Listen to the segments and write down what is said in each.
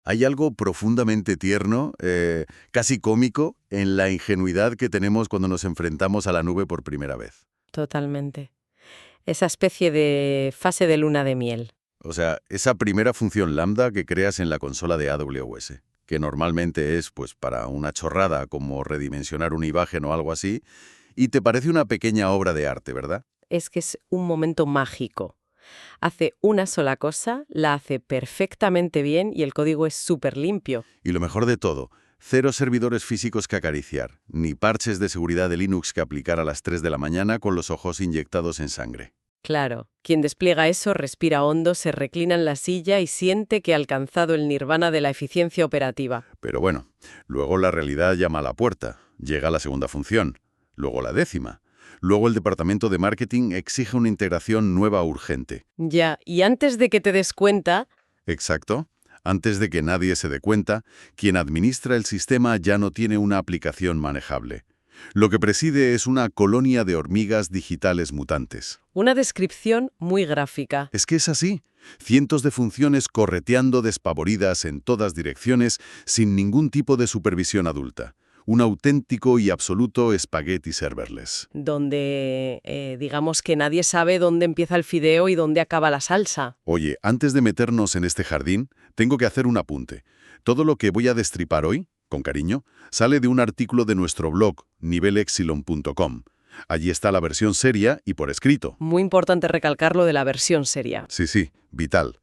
Hay algo profundamente tierno, casi cómico, en la ingenuidad que tenemos cuando nos enfrentamos a la nube por primera vez. Totalmente. Esa especie de fase de luna de miel. O sea, esa primera función lambda que creas en la consola de AWS, que normalmente es pues para una chorrada como redimensionar una imagen o algo así, y te parece una pequeña obra de arte, ¿verdad? Es que es un momento mágico. Hace una sola cosa, la hace perfectamente bien y el código es súper limpio. Y lo mejor de todo, cero servidores físicos que acariciar, ni parches de seguridad de Linux que aplicar a las 3 de la mañana con los ojos inyectados en sangre. Claro, quien despliega eso respira hondo, se reclina en la silla y siente que ha alcanzado el nirvana de la eficiencia operativa. Pero bueno, luego la realidad llama a la puerta, llega la segunda función, luego la décima. Luego el departamento de marketing exige una integración nueva urgente. Ya, y antes de que te des cuenta, Exacto. Antes de que nadie se dé cuenta, quien administra el sistema ya no tiene una aplicación manejable. Lo que preside es una colonia de hormigas digitales mutantes. una descripción muy gráfica. Es que es así. Cientos de funciones correteando despavoridas en todas direcciones sin ningún tipo de supervisión adulta. Un auténtico y absoluto spaghetti serverless. Donde digamos que nadie sabe dónde empieza el fideo y dónde acaba la salsa. Oye, antes de meternos en este jardín, tengo que hacer un apunte. Todo lo que voy a destripar hoy, con cariño, sale de un artículo de nuestro blog, nivelexilon.com. Allí está la versión seria y por escrito. Muy importante recalcar lo de la versión seria. Sí, vital.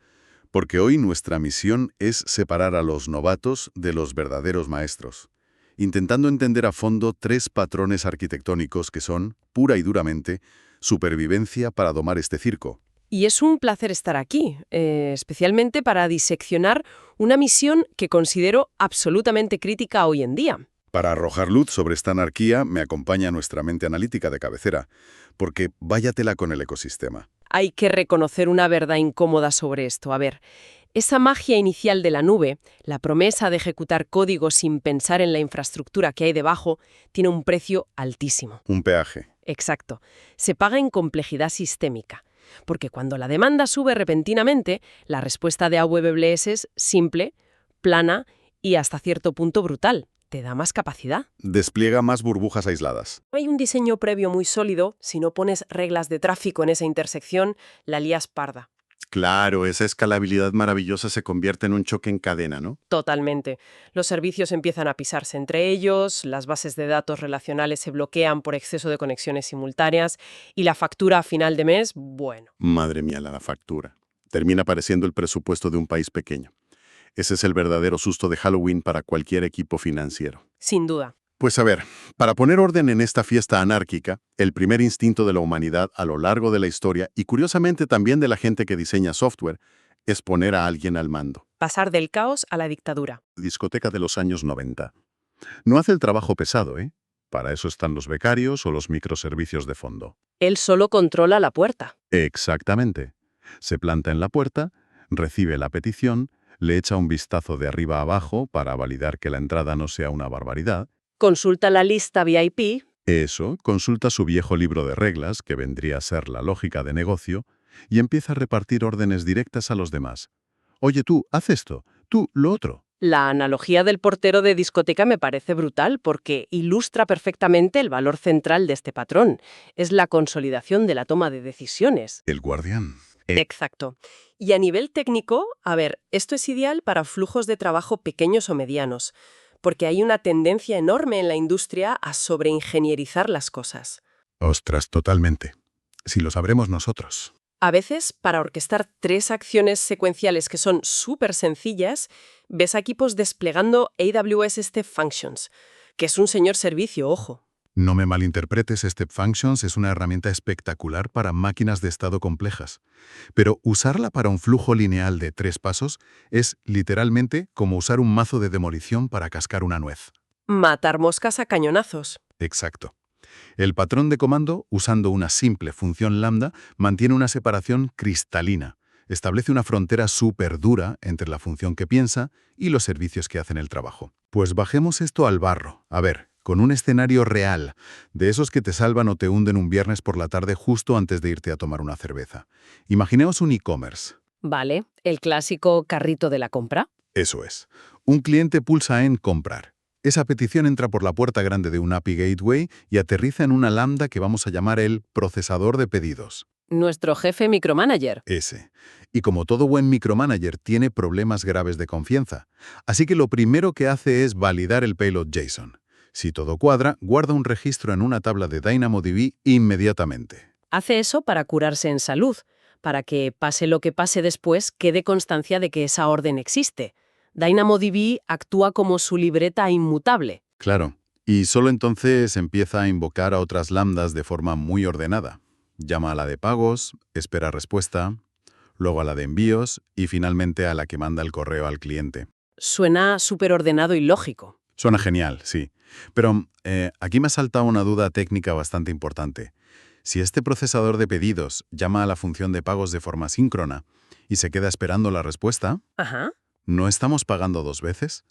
Porque hoy nuestra misión es separar a los novatos de los verdaderos maestros, intentando entender a fondo tres patrones arquitectónicos que son, pura y duramente, supervivencia para domar este circo. Y es un placer estar aquí, especialmente para diseccionar una misión que considero absolutamente crítica hoy en día. Para arrojar luz sobre esta anarquía me acompaña nuestra mente analítica de cabecera, porque váyatela con el ecosistema. Hay que reconocer una verdad incómoda sobre esto. A ver, esa magia inicial de la nube, la promesa de ejecutar código sin pensar en la infraestructura que hay debajo, tiene un precio altísimo. Un peaje. Exacto. Se paga en complejidad sistémica. Porque cuando la demanda sube repentinamente, la respuesta de AWS es simple, plana y hasta cierto punto brutal. Te da más capacidad. Despliega más burbujas aisladas. No hay un diseño previo muy sólido. Si no pones reglas de tráfico en esa intersección, la lías parda. Claro, esa escalabilidad maravillosa se convierte en un choque en cadena, ¿no? Totalmente. Los servicios empiezan a pisarse entre ellos, las bases de datos relacionales se bloquean por exceso de conexiones simultáneas y la factura a final de mes, bueno. Madre mía, la factura. Termina pareciendo el presupuesto de un país pequeño. Ese es el verdadero susto de Halloween para cualquier equipo financiero. Sin duda. Pues a ver, para poner orden en esta fiesta anárquica, el primer instinto de la humanidad a lo largo de la historia, y curiosamente también de la gente que diseña software, es poner a alguien al mando. Pasar del caos a la dictadura. Discoteca de los años 90. No hace el trabajo pesado, ¿eh? Para eso están los becarios o los microservicios de fondo. Él solo controla la puerta. Exactamente. Se planta en la puerta, recibe la petición, le echa un vistazo de arriba a abajo para validar que la entrada no sea una barbaridad. Consulta la lista VIP. Eso, consulta su viejo libro de reglas, que vendría a ser la lógica de negocio, y empieza a repartir órdenes directas a los demás. Oye tú, haz esto, tú, lo otro. La analogía del portero de discoteca me parece brutal porque ilustra perfectamente el valor central de este patrón. Es la consolidación de la toma de decisiones. El guardián. Exacto. Y a nivel técnico, a ver, esto es ideal para flujos de trabajo pequeños o medianos, porque hay una tendencia enorme en la industria a sobreingenierizar las cosas. Ostras, totalmente. Si lo sabremos nosotros. A veces, para orquestar tres acciones secuenciales que son súper sencillas, ves a equipos desplegando AWS Step Functions, que es un señor servicio, ojo. No me malinterpretes, Step Functions es una herramienta espectacular para máquinas de estado complejas. Pero usarla para un flujo lineal de 3 pasos es literalmente como usar un mazo de demolición para cascar una nuez. Matar moscas a cañonazos. Exacto. El patrón de comando, usando una simple función lambda, mantiene una separación cristalina. Establece una frontera súper dura entre la función que piensa y los servicios que hacen el trabajo. Pues bajemos esto al barro. A ver, con un escenario real, de esos que te salvan o te hunden un viernes por la tarde justo antes de irte a tomar una cerveza. Imagineos un e-commerce. Vale, el clásico carrito de la compra. Eso es. Un cliente pulsa en comprar. Esa petición entra por la puerta grande de un API Gateway y aterriza en una lambda que vamos a llamar el procesador de pedidos. Nuestro jefe micromanager. Ese. Y como todo buen micromanager, tiene problemas graves de confianza. Así que lo primero que hace es validar el payload JSON. Si todo cuadra, guarda un registro en una tabla de DynamoDB inmediatamente. Hace eso para curarse en salud, para que, pase lo que pase después, quede constancia de que esa orden existe. DynamoDB actúa como su libreta inmutable. Claro. Y solo entonces empieza a invocar a otras lambdas de forma muy ordenada. Llama a la de pagos, espera respuesta, luego a la de envíos y finalmente a la que manda el correo al cliente. Suena súper ordenado y lógico. Suena genial, sí. Pero aquí me ha saltado una duda técnica bastante importante. Si este procesador de pedidos llama a la función de pagos de forma síncrona y se queda esperando la respuesta, Ajá. ¿no estamos pagando dos veces?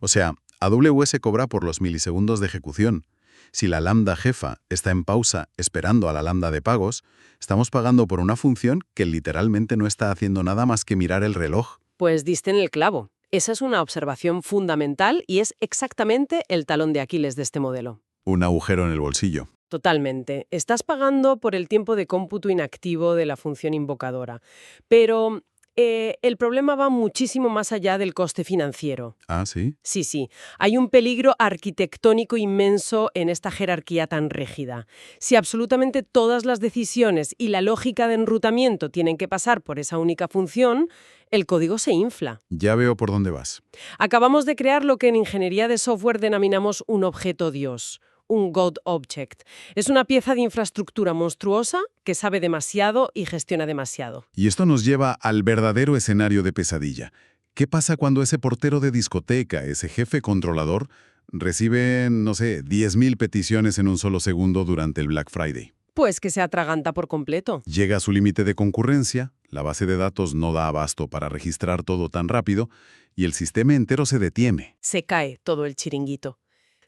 O sea, AWS cobra por los milisegundos de ejecución. Si la lambda jefa está en pausa esperando a la lambda de pagos, estamos pagando por una función que literalmente no está haciendo nada más que mirar el reloj. Pues diste en el clavo. Esa es una observación fundamental y es exactamente el talón de Aquiles de este modelo. Un agujero en el bolsillo. Totalmente. Estás pagando por el tiempo de cómputo inactivo de la función invocadora. Pero el problema va muchísimo más allá del coste financiero. Ah, ¿sí? Sí. Hay un peligro arquitectónico inmenso en esta jerarquía tan rígida. Si absolutamente todas las decisiones y la lógica de enrutamiento tienen que pasar por esa única función, el código se infla. Ya veo por dónde vas. Acabamos de crear lo que en ingeniería de software denominamos un objeto Dios, un God Object. Es una pieza de infraestructura monstruosa que sabe demasiado y gestiona demasiado. Y esto nos lleva al verdadero escenario de pesadilla. ¿Qué pasa cuando ese portero de discoteca, ese jefe controlador, recibe, no sé, 10.000 peticiones en un solo segundo durante el Black Friday? Pues que se atraganta por completo. Llega a su límite de concurrencia, la base de datos no da abasto para registrar todo tan rápido y el sistema entero se detiene. Se cae todo el chiringuito.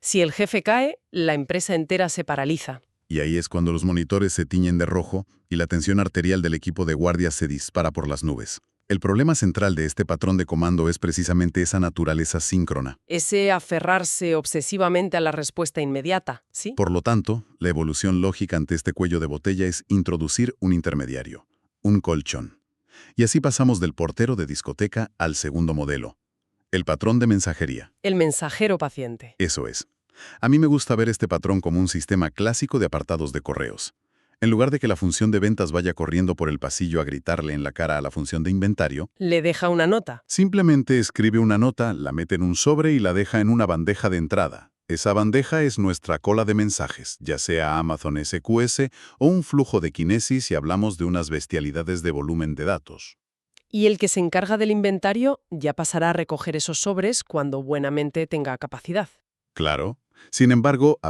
Si el jefe cae, la empresa entera se paraliza. Y ahí es cuando los monitores se tiñen de rojo y la tensión arterial del equipo de guardias se dispara por las nubes. El problema central de este patrón de comando es precisamente esa naturaleza síncrona. Ese aferrarse obsesivamente a la respuesta inmediata, ¿sí? Por lo tanto, la evolución lógica ante este cuello de botella es introducir un intermediario, un colchón. Y así pasamos del portero de discoteca al segundo modelo, el patrón de mensajería. El mensajero paciente. Eso es. A mí me gusta ver este patrón como un sistema clásico de apartados de correos. En lugar de que la función de ventas vaya corriendo por el pasillo a gritarle en la cara a la función de inventario, Le deja una nota. simplemente escribe una nota, la mete en un sobre y la deja en una bandeja de entrada. Esa bandeja es nuestra cola de mensajes, ya sea Amazon SQS o un flujo de Kinesis si hablamos de unas bestialidades de volumen de datos. Y el que se encarga del inventario ya pasará a recoger esos sobres cuando buenamente tenga capacidad. Claro. Sin embargo,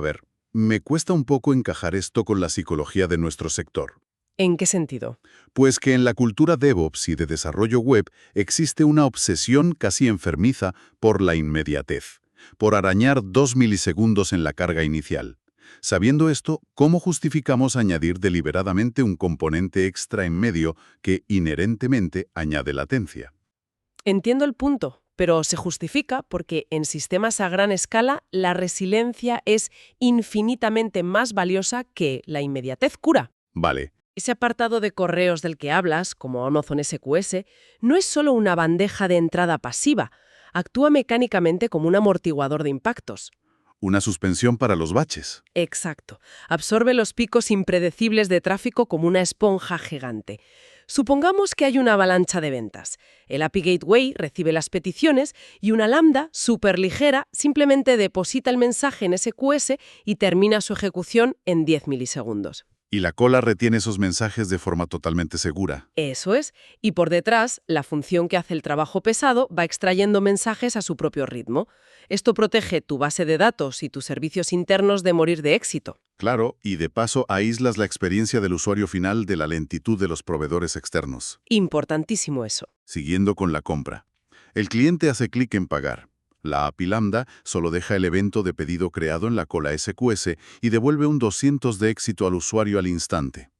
me cuesta un poco encajar esto con la psicología de nuestro sector. ¿En qué sentido? Pues que en la cultura DevOps y de desarrollo web existe una obsesión casi enfermiza por la inmediatez, por arañar 2 milisegundos en la carga inicial. Sabiendo esto, ¿cómo justificamos añadir deliberadamente un componente extra en medio que inherentemente añade latencia? Entiendo el punto, pero se justifica porque en sistemas a gran escala la resiliencia es infinitamente más valiosa que la inmediatez cura. Vale. Ese apartado de correos del que hablas, como Amazon SQS, no es solo una bandeja de entrada pasiva, actúa mecánicamente como un amortiguador de impactos. Una suspensión para los baches. Exacto. Absorbe los picos impredecibles de tráfico como una esponja gigante. Supongamos que hay una avalancha de ventas. El API Gateway recibe las peticiones y una lambda superligera simplemente deposita el mensaje en SQS y termina su ejecución en 10 milisegundos. Y la cola retiene esos mensajes de forma totalmente segura. Eso es. Y por detrás, la función que hace el trabajo pesado va extrayendo mensajes a su propio ritmo. Esto protege tu base de datos y tus servicios internos de morir de éxito. Claro, y de paso aíslas la experiencia del usuario final de la lentitud de los proveedores externos. Importantísimo eso. Siguiendo con la compra. El cliente hace clic en pagar. La API Lambda solo deja el evento de pedido creado en la cola SQS y devuelve un 200 de éxito al usuario al instante.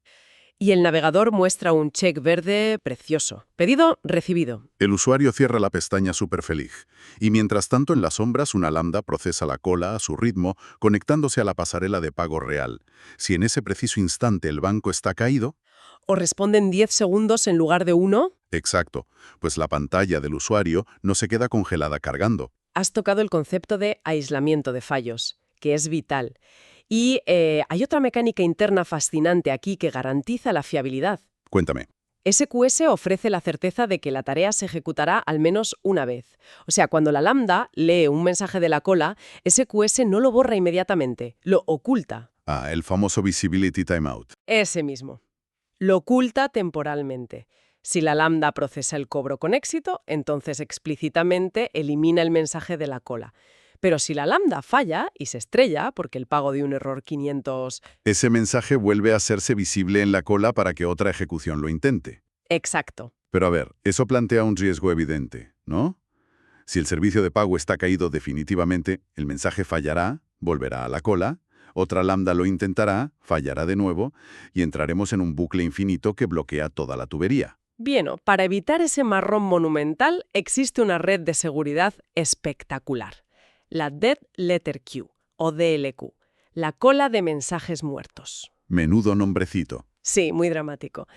Y el navegador muestra un check verde precioso. Pedido recibido. El usuario cierra la pestaña súper feliz. Y mientras tanto, en las sombras, una lambda procesa la cola a su ritmo, conectándose a la pasarela de pago real. Si en ese preciso instante el banco está caído... O responden 10 segundos en lugar de 1. Exacto, pues la pantalla del usuario no se queda congelada cargando. Has tocado el concepto de aislamiento de fallos, que es vital. Y hay otra mecánica interna fascinante aquí que garantiza la fiabilidad. Cuéntame. SQS ofrece la certeza de que la tarea se ejecutará al menos una vez. O sea, cuando la lambda lee un mensaje de la cola, SQS no lo borra inmediatamente, lo oculta. Ah, el famoso Visibility Timeout. Ese mismo. Lo oculta temporalmente. Si la lambda procesa el cobro con éxito, entonces explícitamente elimina el mensaje de la cola. Pero si la lambda falla y se estrella, porque el pago de un error 500... Ese mensaje vuelve a hacerse visible en la cola para que otra ejecución lo intente. Exacto. Pero a ver, eso plantea un riesgo evidente, ¿no? Si el servicio de pago está caído definitivamente, el mensaje fallará, volverá a la cola, otra lambda lo intentará, fallará de nuevo, y entraremos en un bucle infinito que bloquea toda la tubería. Bien, para evitar ese marrón monumental, existe una red de seguridad espectacular. La Dead Letter Queue, o DLQ, la cola de mensajes muertos. Menudo nombrecito. Sí, muy dramático.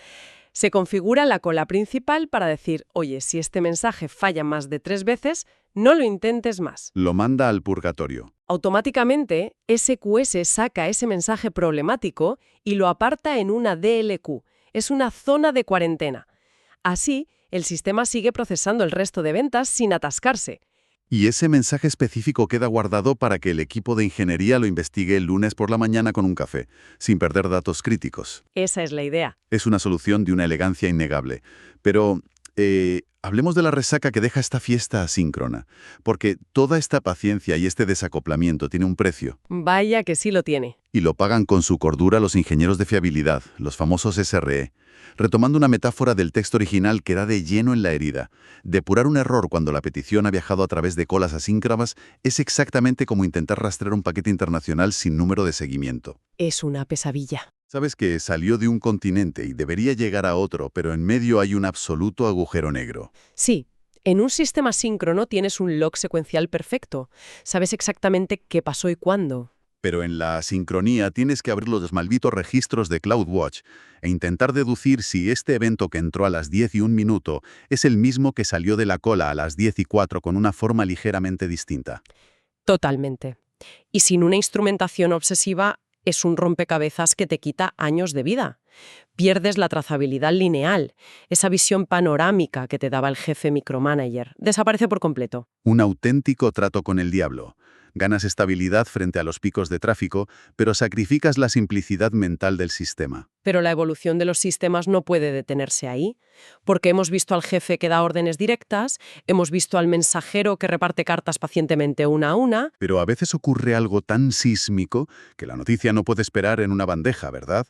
Se configura la cola principal para decir, oye, si este mensaje falla más de 3 veces, no lo intentes más. Lo manda al purgatorio. Automáticamente, SQS saca ese mensaje problemático y lo aparta en una DLQ. Es una zona de cuarentena. Así, el sistema sigue procesando el resto de ventas sin atascarse. Y ese mensaje específico queda guardado para que el equipo de ingeniería lo investigue el lunes por la mañana con un café, sin perder datos críticos. Esa es la idea. Es una solución de una elegancia innegable. Pero hablemos de la resaca que deja esta fiesta asíncrona, porque toda esta paciencia y este desacoplamiento tiene un precio. Vaya que sí lo tiene. Y lo pagan con su cordura los ingenieros de fiabilidad, los famosos SRE. Retomando una metáfora del texto original que da de lleno en la herida, depurar un error cuando la petición ha viajado a través de colas asíncronas es exactamente como intentar rastrear un paquete internacional sin número de seguimiento. Es una pesadilla. Sabes que salió de un continente y debería llegar a otro, pero en medio hay un absoluto agujero negro. Sí, en un sistema síncrono tienes un log secuencial perfecto. Sabes exactamente qué pasó y cuándo. Pero en la sincronía tienes que abrir los malditos registros de CloudWatch e intentar deducir si este evento que entró a las 10:01 es el mismo que salió de la cola a las 10:04 con una forma ligeramente distinta. Totalmente. Y sin una instrumentación obsesiva, es un rompecabezas que te quita años de vida. Pierdes la trazabilidad lineal, esa visión panorámica que te daba el jefe micromanager. Desaparece por completo. Un auténtico trato con el diablo. Ganas estabilidad frente a los picos de tráfico, pero sacrificas la simplicidad mental del sistema. Pero la evolución de los sistemas no puede detenerse ahí, porque hemos visto al jefe que da órdenes directas, hemos visto al mensajero que reparte cartas pacientemente una a una. Pero a veces ocurre algo tan sísmico que la noticia no puede esperar en una bandeja, ¿verdad?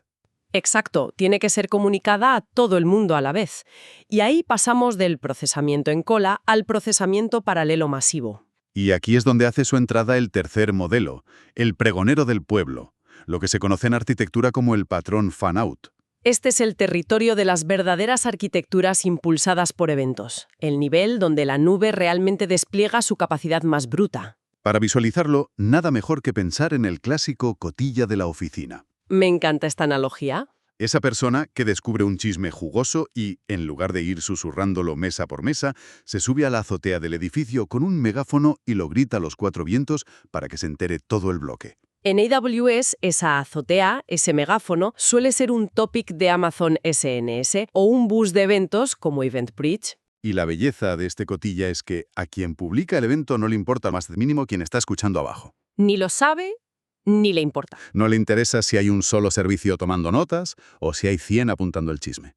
Exacto, tiene que ser comunicada a todo el mundo a la vez. Y ahí pasamos del procesamiento en cola al procesamiento paralelo masivo. Y aquí es donde hace su entrada el tercer modelo, el pregonero del pueblo, lo que se conoce en arquitectura como el patrón fan-out. Este es el territorio de las verdaderas arquitecturas impulsadas por eventos, el nivel donde la nube realmente despliega su capacidad más bruta. Para visualizarlo, nada mejor que pensar en el clásico cotilla de la oficina. Me encanta esta analogía. Esa persona que descubre un chisme jugoso y, en lugar de ir susurrándolo mesa por mesa, se sube a la azotea del edificio con un megáfono y lo grita a los 4 vientos para que se entere todo el bloque. En AWS, esa azotea, ese megáfono, suele ser un topic de Amazon SNS o un bus de eventos como EventBridge. Y la belleza de este cotilla es que a quien publica el evento no le importa más de mínimo quien está escuchando abajo. Ni lo sabe, ni le importa. No le interesa si hay un solo servicio tomando notas o si hay 100 apuntando el chisme.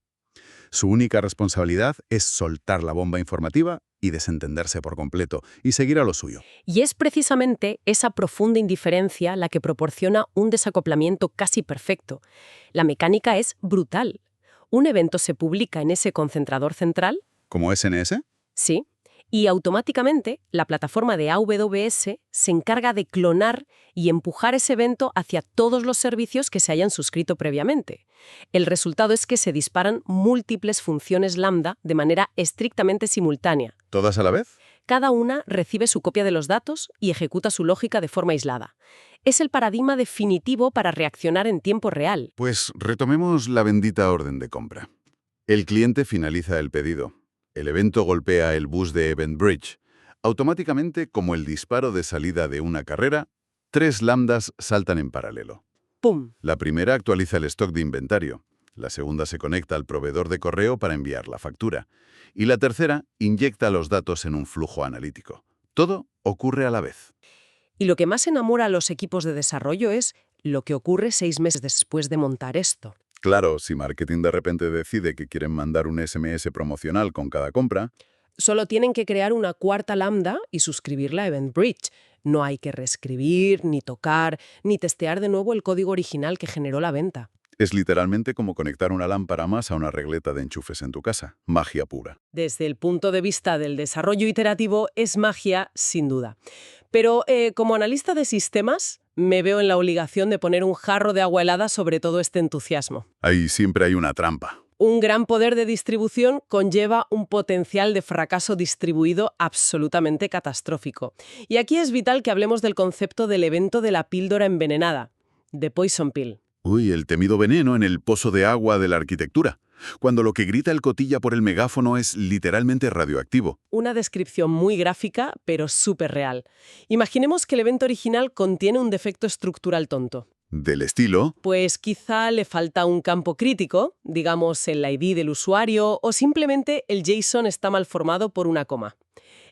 Su única responsabilidad es soltar la bomba informativa y desentenderse por completo y seguir a lo suyo. Y es precisamente esa profunda indiferencia la que proporciona un desacoplamiento casi perfecto. La mecánica es brutal. Un evento se publica en ese concentrador central. ¿Como SNS? Sí. Y automáticamente la plataforma de AWS se encarga de clonar y empujar ese evento hacia todos los servicios que se hayan suscrito previamente. El resultado es que se disparan múltiples funciones Lambda de manera estrictamente simultánea. ¿Todas a la vez? Cada una recibe su copia de los datos y ejecuta su lógica de forma aislada. Es el paradigma definitivo para reaccionar en tiempo real. Pues retomemos la bendita orden de compra. El cliente finaliza el pedido. El evento golpea el bus de EventBridge. Automáticamente, como el disparo de salida de una carrera, 3 lambdas saltan en paralelo. ¡Pum! La primera actualiza el stock de inventario. La segunda se conecta al proveedor de correo para enviar la factura. Y la tercera inyecta los datos en un flujo analítico. Todo ocurre a la vez. Y lo que más enamora a los equipos de desarrollo es lo que ocurre 6 meses después de montar esto. Claro, si marketing de repente decide que quieren mandar un SMS promocional con cada compra, Solo tienen que crear una cuarta lambda y suscribirla a EventBridge. No hay que reescribir, ni tocar, ni testear de nuevo el código original que generó la venta. es literalmente como conectar una lámpara más a una regleta de enchufes en tu casa. Magia pura. Desde el punto de vista del desarrollo iterativo, es magia, sin duda. Pero como analista de sistemas, me veo en la obligación de poner un jarro de agua helada sobre todo este entusiasmo. Ahí siempre hay una trampa. Un gran poder de distribución conlleva un potencial de fracaso distribuido absolutamente catastrófico. Y aquí es vital que hablemos del concepto del evento de la píldora envenenada, the poison pill. Uy, el temido veneno en el pozo de agua de la arquitectura. Cuando lo que grita el cotilla por el megáfono es literalmente radioactivo. Una descripción muy gráfica, pero súper real. Imaginemos que el evento original contiene un defecto estructural tonto. Del estilo, Pues quizá le falta un campo crítico, digamos el ID del usuario, o simplemente el JSON está mal formado por una coma.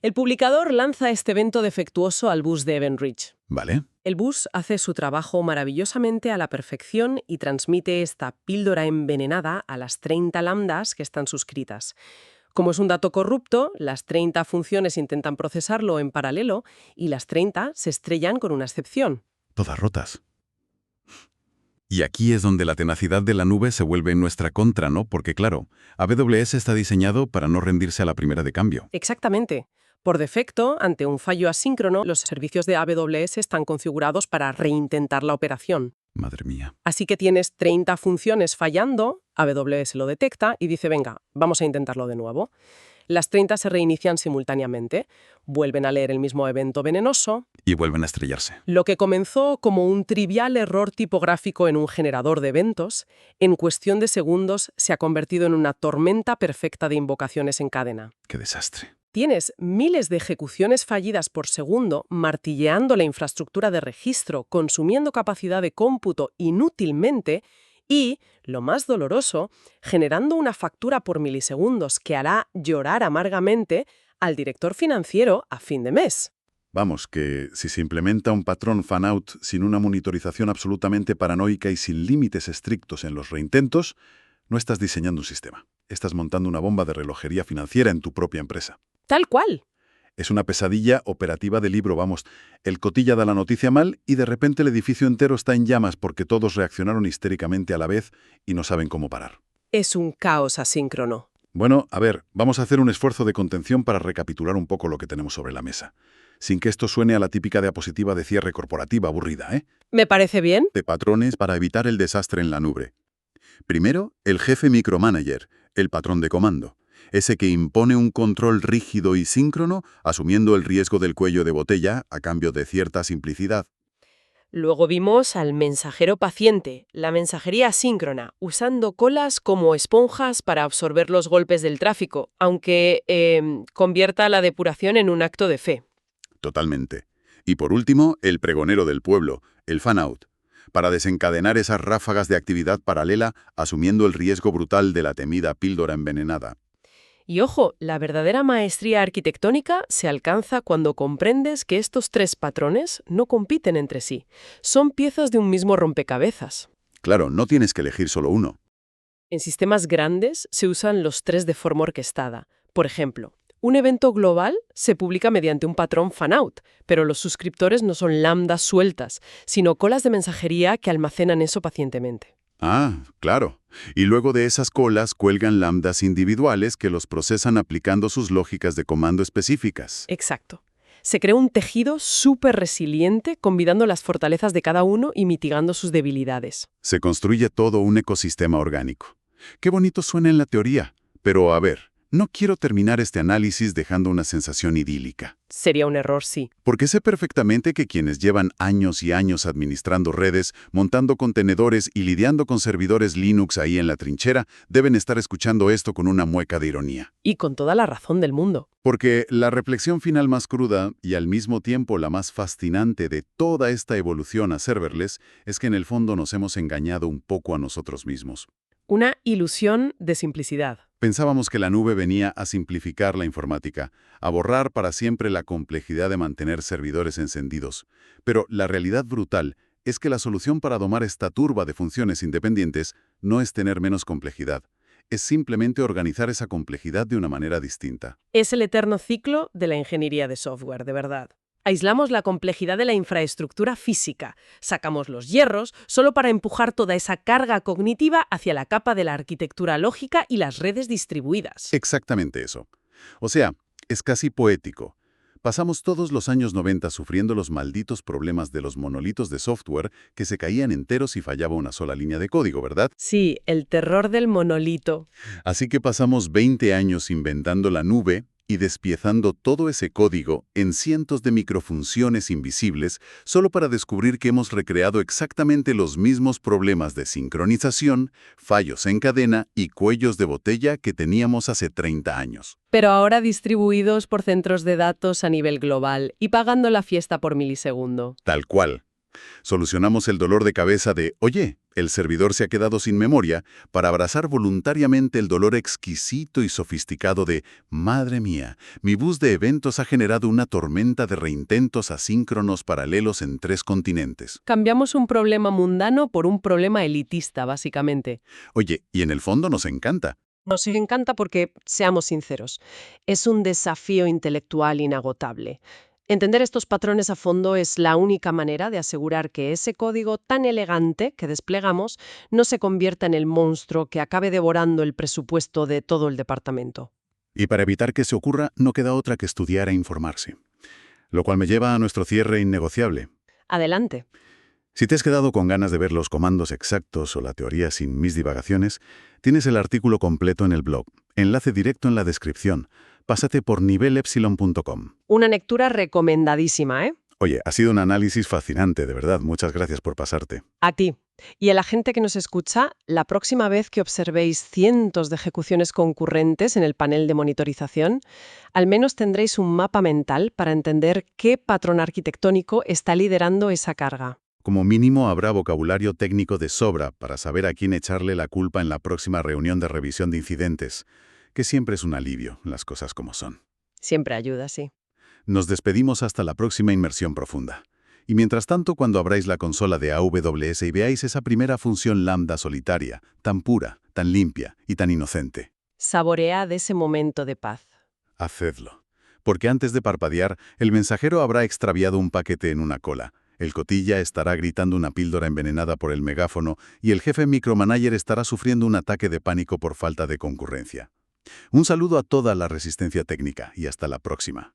El publicador lanza este evento defectuoso al bus de EventBridge. ¿vale? El bus hace su trabajo maravillosamente a la perfección y transmite esta píldora envenenada a las 30 lambdas que están suscritas. Como es un dato corrupto, las 30 funciones intentan procesarlo en paralelo y las 30 se estrellan con una excepción. Todas rotas. Y aquí es donde la tenacidad de la nube se vuelve en nuestra contra, ¿no? Porque claro, AWS está diseñado para no rendirse a la primera de cambio. Exactamente. Por defecto, ante un fallo asíncrono, los servicios de AWS están configurados para reintentar la operación. Madre mía. Así que tienes 30 funciones fallando, AWS lo detecta y dice, venga, vamos a intentarlo de nuevo. Las 30 se reinician simultáneamente, vuelven a leer el mismo evento venenoso. Y vuelven a estrellarse. Lo que comenzó como un trivial error tipográfico en un generador de eventos, en cuestión de segundos se ha convertido en una tormenta perfecta de invocaciones en cadena. ¡Qué desastre! Tienes miles de ejecuciones fallidas por segundo martilleando la infraestructura de registro, consumiendo capacidad de cómputo inútilmente y, lo más doloroso, generando una factura por milisegundos que hará llorar amargamente al director financiero a fin de mes. Vamos, que si se implementa un patrón fan-out sin una monitorización absolutamente paranoica y sin límites estrictos en los reintentos, no estás diseñando un sistema. Estás montando una bomba de relojería financiera en tu propia empresa. Tal cual. Es una pesadilla operativa de libro, vamos. El cotilla da la noticia mal y de repente el edificio entero está en llamas porque todos reaccionaron histéricamente a la vez y no saben cómo parar. Es un caos asíncrono. Bueno, a ver, vamos a hacer un esfuerzo de contención para recapitular un poco lo que tenemos sobre la mesa. Sin que esto suene a la típica diapositiva de cierre corporativa aburrida, ¿eh? ¿Me parece bien? De patrones para evitar el desastre en la nube. Primero, el jefe micromanager, el patrón de comando. Ese que impone un control rígido y síncrono, asumiendo el riesgo del cuello de botella a cambio de cierta simplicidad. Luego vimos al mensajero paciente, la mensajería asíncrona, usando colas como esponjas para absorber los golpes del tráfico, aunque convierta la depuración en un acto de fe. Totalmente. Y por último, el pregonero del pueblo, el fan-out, para desencadenar esas ráfagas de actividad paralela, asumiendo el riesgo brutal de la temida píldora envenenada. Y ojo, la verdadera maestría arquitectónica se alcanza cuando comprendes que estos 3 patrones no compiten entre sí. Son piezas de un mismo rompecabezas. Claro, no tienes que elegir solo uno. En sistemas grandes se usan los 3 de forma orquestada. Por ejemplo, un evento global se publica mediante un patrón fan-out, pero los suscriptores no son lambdas sueltas, sino colas de mensajería que almacenan eso pacientemente. Ah, claro. Y luego de esas colas cuelgan lambdas individuales que los procesan aplicando sus lógicas de comando específicas. Exacto. Se crea un tejido súper resiliente, combinando las fortalezas de cada uno y mitigando sus debilidades. Se construye todo un ecosistema orgánico. Qué bonito suena en la teoría, pero a ver, no quiero terminar este análisis dejando una sensación idílica. Sería un error, sí. Porque sé perfectamente que quienes llevan años y años administrando redes, montando contenedores y lidiando con servidores Linux ahí en la trinchera, deben estar escuchando esto con una mueca de ironía. Y con toda la razón del mundo. Porque la reflexión final más cruda y al mismo tiempo la más fascinante de toda esta evolución a serverless es que en el fondo nos hemos engañado un poco a nosotros mismos. Una ilusión de simplicidad. Pensábamos que la nube venía a simplificar la informática, a borrar para siempre la complejidad de mantener servidores encendidos. Pero la realidad brutal es que la solución para domar esta turba de funciones independientes no es tener menos complejidad, es simplemente organizar esa complejidad de una manera distinta. Es el eterno ciclo de la ingeniería de software, de verdad. Aislamos la complejidad de la infraestructura física, sacamos los hierros solo para empujar toda esa carga cognitiva hacia la capa de la arquitectura lógica y las redes distribuidas. Exactamente eso. O sea, es casi poético. Pasamos todos los años 90 sufriendo los malditos problemas de los monolitos de software que se caían enteros y fallaba una sola línea de código, ¿verdad? Sí, el terror del monolito. Así que pasamos 20 años inventando la nube y despiezando todo ese código en cientos de microfunciones invisibles solo para descubrir que hemos recreado exactamente los mismos problemas de sincronización, fallos en cadena y cuellos de botella que teníamos hace 30 años. Pero ahora distribuidos por centros de datos a nivel global y pagando la fiesta por milisegundo. Tal cual. Solucionamos el dolor de cabeza de, oye, el servidor se ha quedado sin memoria, para abrazar voluntariamente el dolor exquisito y sofisticado de, madre mía, mi bus de eventos ha generado una tormenta de reintentos asíncronos paralelos en 3 continentes. Cambiamos un problema mundano por un problema elitista, básicamente. Oye, y en el fondo nos encanta. Nos encanta porque, seamos sinceros, es un desafío intelectual inagotable. Entender estos patrones a fondo es la única manera de asegurar que ese código tan elegante que desplegamos no se convierta en el monstruo que acabe devorando el presupuesto de todo el departamento. Y para evitar que se ocurra, no queda otra que estudiar e informarse. Lo cual me lleva a nuestro cierre innegociable. Adelante. Si te has quedado con ganas de ver los comandos exactos o la teoría sin mis divagaciones, tienes el artículo completo en el blog. Enlace directo en la descripción. Pásate por nivelepsilon.com. Una lectura recomendadísima, ¿eh? Oye, ha sido un análisis fascinante, de verdad. Muchas gracias por pasarte. A ti. Y a la gente que nos escucha, la próxima vez que observéis cientos de ejecuciones concurrentes en el panel de monitorización, al menos tendréis un mapa mental para entender qué patrón arquitectónico está liderando esa carga. Como mínimo habrá vocabulario técnico de sobra para saber a quién echarle la culpa en la próxima reunión de revisión de incidentes, que siempre es un alivio, las cosas como son. Siempre ayuda, sí. Nos despedimos hasta la próxima inmersión profunda. Y mientras tanto, cuando abráis la consola de AWS y veáis esa primera función lambda solitaria, tan pura, tan limpia y tan inocente, Saboread ese momento de paz. hacedlo. Porque antes de parpadear, el mensajero habrá extraviado un paquete en una cola. El cotilla estará gritando una píldora envenenada por el megáfono y el jefe micromanager estará sufriendo un ataque de pánico por falta de concurrencia. Un saludo a toda la resistencia técnica y hasta la próxima.